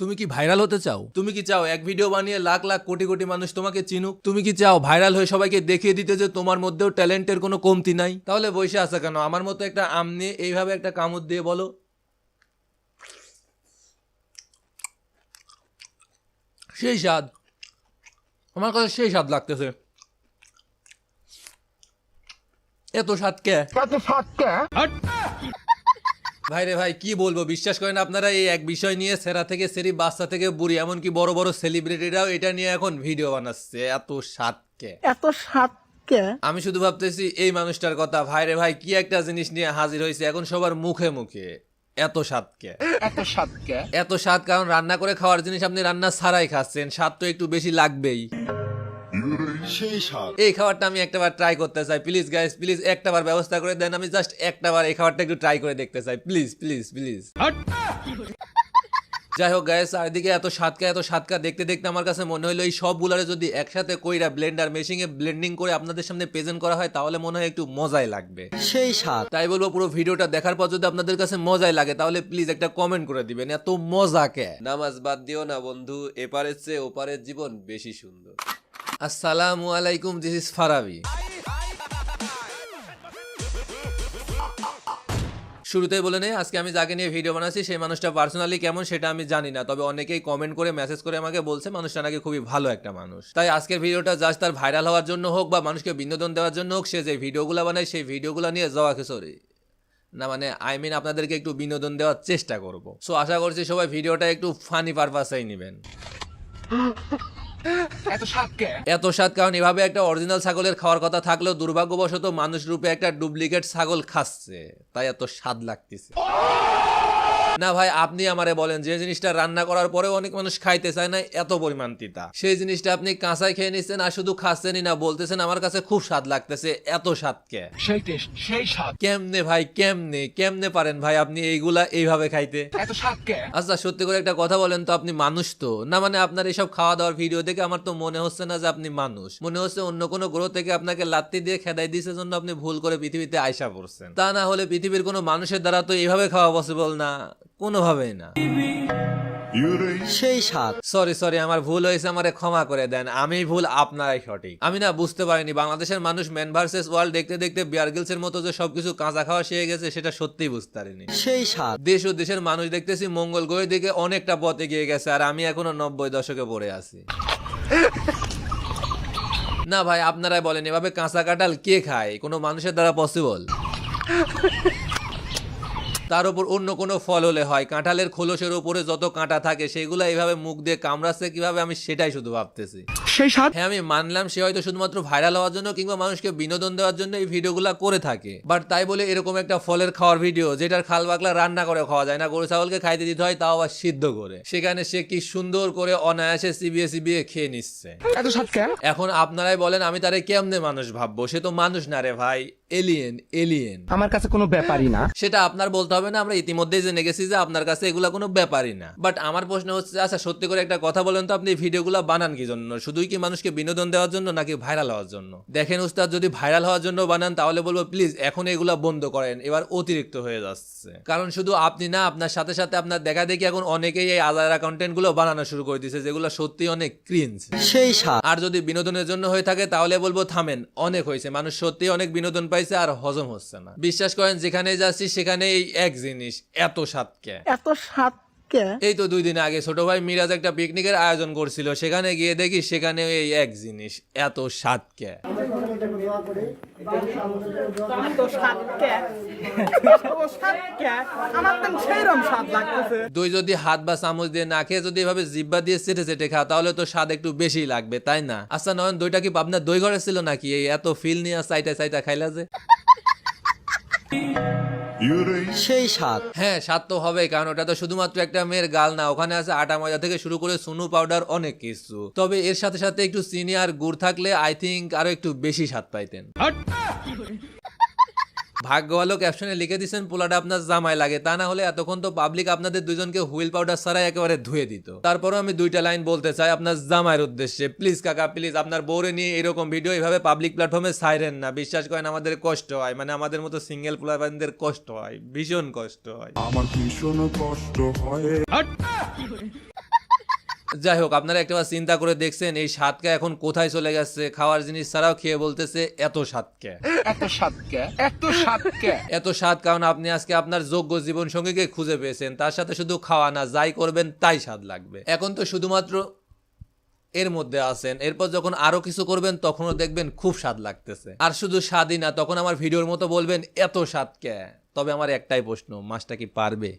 তুমি কি ভাইরাল হতে চাও? তুমি কি চাও এক ভিডিও বানিয়ে লাখ লাখ কোটি কোটি মানুষ তোমাকে চিনুক? তুমি কি চাও ভাইরাল হয়ে সবাইকে দেখিয়ে দিতে যে তোমার মধ্যেও ট্যালেন্টের কোনো কমতি নাই? তাহলে বসে আছো কেন? আমার মতো একটা আম নিয়ে এইভাবে একটা কামড় দিয়ে বলো, সেই স্বাদ। আমার কাছে সেই স্বাদ লাগতেছে। এত স্বাদ কে? ভাই রে ভাই, কি বলবো, বিশ্বাস করেন আপনারা, এই এক বিষয় নিয়ে সেরা থেকে সেরি, বাচ্চা থেকে বুড়ি, এমনকি বড় বড় সেলিব্রিটিরাও এটা নিয়ে এখন ভিডিও বানাচ্ছে। এত স্বাদকে, এত স্বাদকে আমি শুধু ভাবতেছি এই মানুষটার কথা। ভাই রে ভাই, কি একটা জিনিস নিয়ে হাজির হয়েছে এখন সবার মুখে মুখে। এত স্বাদকে, এত স্বাদকে এত স্বাদ, কারণ রান্না করে খাওয়ার জিনিস আপনি রান্না ছাড়াই খাচ্ছেন, স্বাদ তো একটু বেশি লাগবেই। সেই স্বাদ। এই খাবারটা আমি একটাবার ট্রাই করতে চাই, প্লিজ গাইস, প্লিজ একটাবার ব্যবস্থা করে দেন। আমি জাস্ট একটাবার এই খাবারটা একটু ট্রাই করে দেখতে চাই, প্লিজ প্লিজ প্লিজ। যাই হোক গাইস, চারিদিকে এত স্বাদকা দেখতে দেখতে আমার কাছে মনে হলো এই সবগুলারে যদি একসাথে কইরা ব্লেন্ডার মেশিনে ব্লেন্ডিং করে আপনাদের সামনে প্রেজেন্ট করা হয় তাহলে মনে হয় একটু মজাই লাগবে। সেই স্বাদ। তাই বলবো, পুরো ভিডিওটা দেখার পর যদি আপনাদের কাছে মজাই লাগে তাহলে প্লিজ একটা কমেন্ট করে দিবেন। এত মজা কে? নামাজ বাদ দিও না বন্ধু, এপারের চেয়ে ওপারের জীবন বেশি সুন্দর। আসসালামু আলাইকুম, দিস ইজ ফারাবি। শুরুতেই বলে নেই, আজকে আমি যাকে নিয়ে ভিডিও বানাচ্ছি সেই মানুষটা পার্সোনালি কেমন সেটা আমি জানি না, তবে অনেকেই কমেন্ট করে মেসেজ করে আমাকে বলছে মানুষটা নাকি খুবই ভালো একটা মানুষ। তাই আজকের ভিডিওটা জাস্ট তার ভাইরাল হওয়ার জন্য হোক বা মানুষকে বিনোদন দেওয়ার জন্য হোক, সে যে ভিডিওগুলো বানায় সেই ভিডিওগুলো নিয়ে যাওয়া সরি না, মানে আই মিন আপনাদেরকে একটু বিনোদন দেওয়ার চেষ্টা করব। সো আশা করছি সবাই ভিডিওটা একটু ফানি পারপাসেই নেবেন। এত স্বাদ কারণ এভাবে একটা অরিজিনাল ছাগলের খাওয়ার কথা থাকলেও দুর্ভাগ্যবশত মানুষ রূপে একটা ডুপ্লিকেট ছাগল খাচ্ছে, তাই এত স্বাদ লাগতেছে। না ভাই, আপনি আমারে বলেন, যে জিনিসটা রান্না করার পরেও অনেক মানুষ খাইতে চায় না, এত পরিমাণ তিতা, সেই জিনিসটা আপনি কাঁচাই খেয়ে নিচ্ছেন আর শুধু খাচ্ছেনই না, বলতেছেন আমার কাছে খুব স্বাদ লাগতেছে। এত স্বাদকে, সেই টেস্ট, সেই স্বাদ। কেমনে ভাই, কেমনে পারেন ভাই আপনি এইগুলা এইভাবে খাইতে? এত স্বাদকে। আচ্ছা সত্যি করে একটা কথা বলেন তো, আপনি মানুষ তো না? মানে আপনার এইসব খাওয়া দাওয়ার ভিডিও দেখে আমার তো মনে হচ্ছে না যে আপনি মানুষ, মনে হচ্ছে অন্য কোনো গ্রহ থেকে আপনাকে লাত্তি দিয়ে খেদাই দিয়েছে জন্য আপনি ভুল করে পৃথিবীতে আইসা পড়ছেন। তা না হলে পৃথিবীর কোনো মানুষের দ্বারা তো এইভাবে খাওয়া পসিবল না, কোনোভাবেই না। সেই স্বাদ। সরি, আমার ভুল হয়েছে, আমারে ক্ষমা করে দেন, আমি ভুল, আপনারাই সঠিক। আমি না বুঝতে পারিনি বাংলাদেশের মানুষ ম্যান ভার্সেস ওয়ার্ল্ড দেখতে দেখতে বিয়ার গ্রিলসের মতো যে সবকিছু কাঁচা খাওয়া শিখে গেছে সেটা সত্যিই বুঝতে পারিনি। সেই স্বাদ। দেশ ও দেশের মানুষ দেখতেছি মঙ্গল গ্রহের দিকে অনেকটা পথ এগিয়ে গেছে আর আমি এখনো 90 দশকে পড়ে আছি। না ভাই, আপনারাই বলেন, এভাবে কাঁচা কাঁঠাল কে খায়? কোনো মানুষের দ্বারা পসিবল? তার উপর অন্য কোনো ফল হলে হয়, কাঁঠালের খোলসের উপরে যত কাঁটা থাকে সেগুলো এইভাবে মুখ দিয়ে কামড়াচ্ছে কিভাবে, আমি সেটাই শুধু ভাবতেছি। সেই স্বাদ। হ্যাঁ আমি মানলাম সে হয়তো শুধুমাত্র ভাইরাল হওয়ার জন্য কিংবা মানুষকে বিনোদন দেওয়ার জন্য এই ভিডিওগুলো করে থাকে, বাট তাই বলে এরকম একটা ফলের খাওয়ার ভিডিও যেটার খাল বাকলা রান্না করে খাওয়া যায় না, গরু ছাগলকে খাইতে দিতে হয় তাও আবার সিদ্ধ করে, সেখানে সে কি সুন্দর করে অনায়াসে চিবিয়ে খেয়ে নিচ্ছে। এত স্বাদকে। এখন আপনারাই বলেন আমি তারে কেমনে মানুষ ভাববো? সে তো মানুষ না রে ভাই, এলিয়েন। আমার কাছে কোনো ব্যাপারই না। সেটা আপনার বলতে হবে না, আমরা ইতিমধ্যেই জেনে গেছি যে আপনার কাছে এগুলা কোনো ব্যাপারই না। বাট আমার প্রশ্ন হচ্ছে, আচ্ছা সত্যি করে একটা কথা বলেন তো, আপনি এই ভিডিওগুলো বানান কি জন্য? শুধুই কি মানুষকে বিনোদন দেওয়ার জন্য নাকি ভাইরাল হওয়ার জন্য? দেখেন উস্তাদ, যদি ভাইরাল হওয়ার জন্য বানান তাহলে বলবো প্লিজ এখন এগুলা বন্ধ করেন, এবার অতিরিক্ত হয়ে যাচ্ছে। কারণ শুধু আপনি না, আপনার সাথে সাথে আপনার দেখা দেখি এখন অনেকেই এই আলাদা কন্টেন্ট গুলো বানানো শুরু করে দিয়েছে যেগুলো সত্যি অনেক ক্রিঞ্জ। সেই স্বাদ। আর যদি বিনোদনের জন্য হয়ে থাকে তাহলে বলবো থামেন, অনেক হয়েছে, মানুষ সত্যি অনেক বিনোদন পাইছে আর হজম হচ্ছে না। বিশ্বাস করেন যেখানে যাচ্ছি সেখানে এই এক জিনিস, এত স্বাদকে। এত স্বাদকে। এই তো 2 দিন আগে ছোট ভাই মিরাজ একটা পিকনিকের আয়োজন করছিল, সেখানে গিয়ে দেখি সেখানে এই এক জিনিস, এত স্বাদকে। দই যদি হাত বা চামচ দিয়ে না খেয়ে যদি এভাবে জিব্বা দিয়ে চেটে খাও তাহলে তো স্বাদ একটু বেশি লাগবে, তাই না? আচ্ছা নয়ন, দইটা কি আপনার দই ঘরে ছিল নাকি? এই এত ফিল নিয়ে চাইটা খাইলা যে? সেই স্বাদ। হ্যাঁ স্বাদ তো হবেই, কারণ ওটা তো শুধুমাত্র একটা মেয়ের গাল না, ওখানে আছে আটা ময়দা থেকে শুরু করে সুনু পাউডার, অনেক কিছু। তবে এর সাথে সাথে একটু চিনি আর গুড় থাকলে আই থিঙ্ক আরো একটু বেশি স্বাদ পাইতেন। ভাগ্য ভালো ক্যাপশনে লিখে দিচ্ছেন পোলাটা আপনার জামাই লাগে, তা না হলে এতক্ষণ তো পাবলিক আপনাদের দুজনকে হুইল পাউডার ছাড়াই একেবারে ধুয়ে দিত। তারপরও আমি 2টা লাইন বলতে চাই আপনার জামাইয়ের উদ্দেশ্যে, প্লিজ কাকা প্লিজ আপনার বউরে নিয়ে এরকম ভিডিও এইভাবে পাবলিক প্ল্যাটফর্মে ছাইরেন না। বিশ্বাস করেন আমাদের কষ্ট হয়, মানে আমাদের মতো সিঙ্গেল পোলাপানদের কষ্ট হয়, ভীষণ কষ্ট হয়। আমার ভীষণ কষ্ট হয়। যাই হোক, আপনারা একটাবার চিন্তা করে দেখছেন এই স্বাদকে এখন কোথায় চলে গেছে? খাওয়ার জিনিস ছাড়াও খেয়ে বলতেছে এত স্বাদকে, এত স্বাদ কারণ আপনি আজকে আপনার যোগ্য জীবন সঙ্গীকে খুঁজে পেয়েছেন, তার সাথে শুধু খাওয়া না, যাই করবেন তাই স্বাদ লাগবে। এখন তো শুধুমাত্র এর মধ্যে আছেন, এরপর যখন আরো কিছু করবেন তখনও দেখবেন খুব স্বাদ লাগতেছে। আর শুধু স্বাদই না, তখন আমার ভিডিওর মতো বলবেন এত স্বাদ কে। তবে আমার একটাই প্রশ্ন, মাছটা কি পারবে?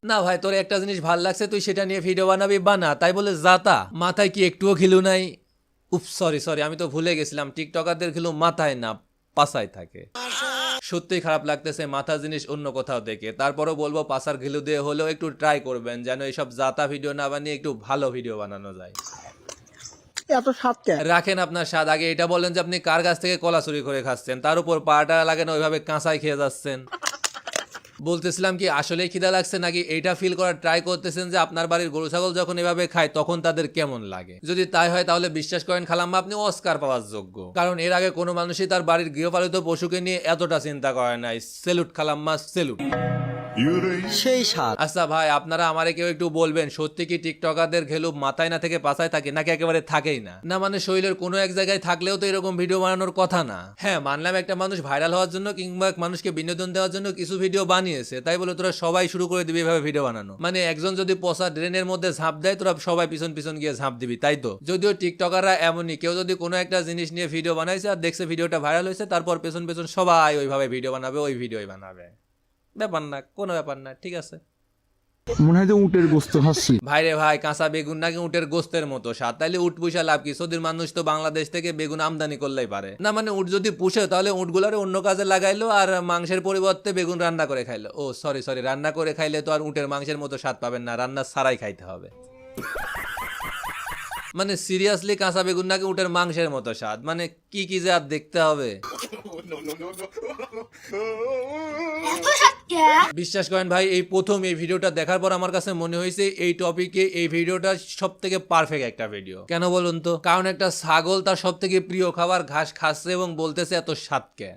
না ভাই, তোর একটা জিনিস ভাল লাগছে, তুই সেটা নিয়ে ভিডিও বানাবি, বানা। তাই বলে যাতা মাথায় কি একটুও ঘিলু নাই? উপ সরি, আমি তো ভুলে গেছিলাম, টিকটকারদের ঘিলু মাথায় না পাছায় থাকে। সত্যিই খারাপ লাগতেছে মাথার জিনিস অন্য কোথাও দেখে। তারপরও বলবো পাছার ঘিলু দিয়ে হলেও একটু ট্রাই করবেন, যেন এইসব জাতা ভিডিও না বানিয়ে একটু ভালো ভিডিও বানানো যায়। এত স্বাদ কে? রাখেন আপনার স্বাদ, আগে এটা বলেন যে আপনি কার কাছ থেকে কলা চুরি করে খাচ্ছেন, তার উপর পাটা লাগে না ওইভাবে কাঁচাই খেয়ে যাচ্ছেন। বলতেছিলাম কি আসলে খিদা লাগছে নাকি এইটা ফিল করার ট্রাই করতেছেন যে আপনার বাড়ির গরু ছাগল যখন এভাবে খায় তখন তাদের কেমন লাগে। যদি তাই হয় তাহলে বিশ্বাস করেন খালাম্মা, আপনি অস্কার পাওয়ার যোগ্য, কারণ এর আগে কোনো মানুষই তার বাড়ির গৃহপালিত পশুকে নিয়ে এতটা চিন্তা করে নাই। সেলুট খালাম্মা, সেলুট। সেই স্বাদ। আচ্ছা ভাই, আপনারা আমারে কেউ একটু বলবেন সত্যি কি টিকটকারদের ঘেলু মাথায় না থেকে পাছায় থাকে নাকি একেবারে থাকেই না? না মানে শরীরের কোনো এক জায়গায় থাকলেও তো এরকম ভিডিও বানানোর কথা না। হ্যাঁ মানলাম একটা মানুষ ভাইরাল হওয়ার জন্য কিংবা মানুষকে বিনোদন দেওয়ার জন্য কিছু ভিডিও বানিয়েছে, তাই বলে তোরা সবাই শুরু করে দিবি এভাবে ভিডিও বানানো? মানে একজন যদি পচা ড্রেনের মধ্যে ঝাঁপ দেয় তোরা সবাই পিছন পিছন গিয়ে ঝাঁপ দিবি, তাই তো? যদিও টিকটকাররা এমনই, কেউ যদি কোনো একটা জিনিস নিয়ে ভিডিও বানাইছে আর দেখছে ভিডিওটা ভাইরাল হয়েছে, তারপর পেছন পেছন সবাই ওইভাবে ভিডিও বানাবে, ওই ভিডিওই বানাবে। ব্যাপার না, কোনো ব্যাপার না, ঠিক আছে। মনে হয় যে উটের গোস্ত খাচ্ছি। ভাইরে ভাই, কাঁচা বেগুন নাকি উটের গোস্তের মতো স্বাদ? তাইলে উট পুষা লাভ কি? সৌদির মানুষ তো বাংলাদেশ থেকে বেগুন আমদানি করলেই পারে না। মানে উট যদি পুষে তাহলে উটগুলারে অন্য কাজে লাগাইলো আর মাংসের পরিবর্তে বেগুন রান্না করে খাইলো। ও সরি, রান্না করে খাইলে তো আর উটের মাংসের মতো স্বাদ পাবেন না, রান্না ছাড়াই খাইতে হবে। মানে সিরিয়াসলি কাঁচা বেগুন নাকি উটের মাংসের মতো স্বাদ? মানে কি কি যে আর দেখতে হবে। বিশ্বাস করেন ভাই, এই প্রথম এই ভিডিওটা দেখার পর আমার কাছে মনে হয়েছে এই টপিকে এই ভিডিওটা সব থেকে পারফেক্ট একটা ভিডিও। কেন বলুন তো? কারণ একটা ছাগল তার সব থেকে প্রিয় খাবার ঘাস খাচ্ছে এবং বলতেছে এত স্বাদকে।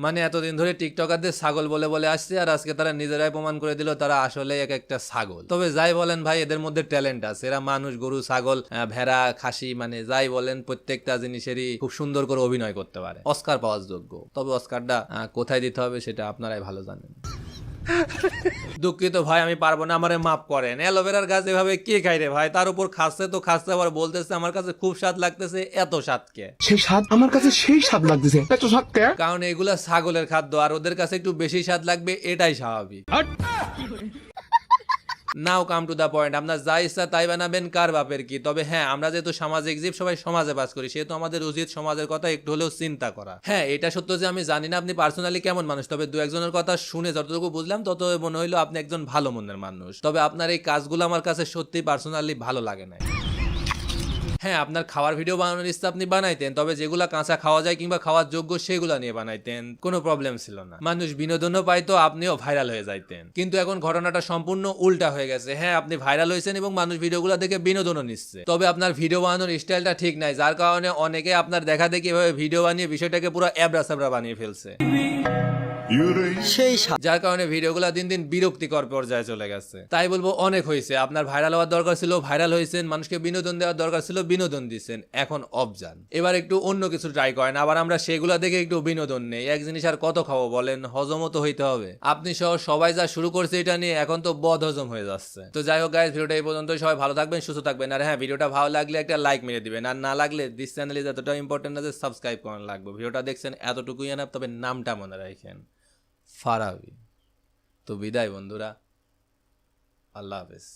মানে এতদিন ধরে টিকটকারদের ছাগল বলে বলে আসছে, আর আজকে তারা নিজেরাই প্রমাণ করে দিল তারা আসলে এক একটা ছাগল। তবে যাই বলেন ভাই, এদের মধ্যে ট্যালেন্ট আছে। এরা মানুষ, গরু, ছাগল, ভেড়া, খাসি, মানে যাই বলেন প্রত্যেকটা জিনিসেরই খুব সুন্দর করে অভিনয় করতে পারে, অস্কার পাওয়ার যোগ্য। তবে অস্কারটা কোথায় দিতে হবে সেটা আপনারাই ভালো জানেন। দুঃখিত ভাই, আমি পারবো না, আমারে মাফ করেন। অ্যালোভেরার গাছ এভাবে কে খাই রে ভাই? তার উপর খাচ্ছে তো খাচ্ছে, আবার বলতেছে আমার কাছে খুব স্বাদ লাগতেছে, এত স্বাদকে? সেই স্বাদ আমার কাছে সেই স্বাদ লাগতেছে, এত স্বাদ কে? কারণ এগুলা ছাগলের খাদ্য আর ওদের কাছে একটু বেশি স্বাদ লাগবে, এটাই স্বাভাবিক। নাও কাম টু দা পয়েন্ট, আপনার যা ইচ্ছা তাই বানাবেন, কার বাপের কি। তবে হ্যাঁ, আমরা যেহেতু সামাজিক জীব, সবাই সমাজে বাস করি, সেহেতু আমাদের উচিত সমাজের কথা একটু হলেও চিন্তা করা। হ্যাঁ, এটা সত্য যে আমি জানি না আপনি পার্সোনালি কেমন মানুষ, তবে দু একজনের কথা শুনে যতটুকু বুঝলাম তত মনে হইলো আপনি একজন ভালো মনের মানুষ। তবে আপনার এই কাজগুলো আমার কাছে সত্যি পার্সোনালি ভালো লাগে না। হ্যাঁ, আপনার খাওয়ার ভিডিও বানানোর ইচ্ছা আপনি বানাইতেন, তবে যেগুলা কাঁচা খাওয়া যায় কিংবা খাওয়ার যোগ্য সেগুলা নিয়ে বানাইতেন, কোনো প্রবলেম ছিল না। মানুষ বিনোদনও পাইতো, আপনিও ভাইরাল হয়ে যাইতেন। কিন্তু এখন ঘটনাটা সম্পূর্ণ উল্টা হয়ে গেছে। হ্যাঁ, আপনি ভাইরাল হয়েছেন এবং মানুষ ভিডিওগুলো দেখে বিনোদনও নিচ্ছে, তবে আপনার ভিডিও বানানোর স্টাইলটা ঠিক নাই, যার কারণে অনেকে আপনার দেখা দেখি এভাবে ভিডিও বানিয়ে বিষয়টাকে পুরো এবড়া সেবড়া বানিয়ে ফেলছে। সেই স্বাদ। যার কারণে ভিডিওগুলো দিন দিন বিরক্তিকর পর্যায়ে চলে গেছে। তাই বলবো অনেক হয়েছে, আপনার ভাইরাল হওয়ার দরকার ছিল, ভাইরাল হয়েছেন, মানুষকে বিনোদন দেওয়ার দরকার ছিল, বিনোদন দিচ্ছেন, এখন অফ যান। এবার একটু অন্য কিছু ট্রাই করেন, আবার আমরা সেগুলা দেখে একটু বিনোদন নেই। এক জিনিস আর কত খাবো বলেন? হজমও তো হইতে হবে। আপনি সহ সবাই যা শুরু করছে এটা নিয়ে এখন তো বদ হজম হয়ে যাচ্ছে। তো যাই হোক গাইস, ভিডিওটা এই পর্যন্ত। সবাই ভালো থাকবেন, সুস্থ থাকবেন। আর হ্যাঁ, ভিডিওটা ভালো লাগলে একটা লাইক মেরে দিবেন, আর না লাগলে দিস চ্যানেল ইজ এতটা ইম্পর্টেন্ট না যে সাবস্ক্রাইব করানো লাগবে। ভিডিওটা দেখছেন এতটুকুই এনাফ, তবে নামটা মনে রাখেন, ফারাবি। তো বিদায় বন্ধুরা, আল্লাহ হাফেজ।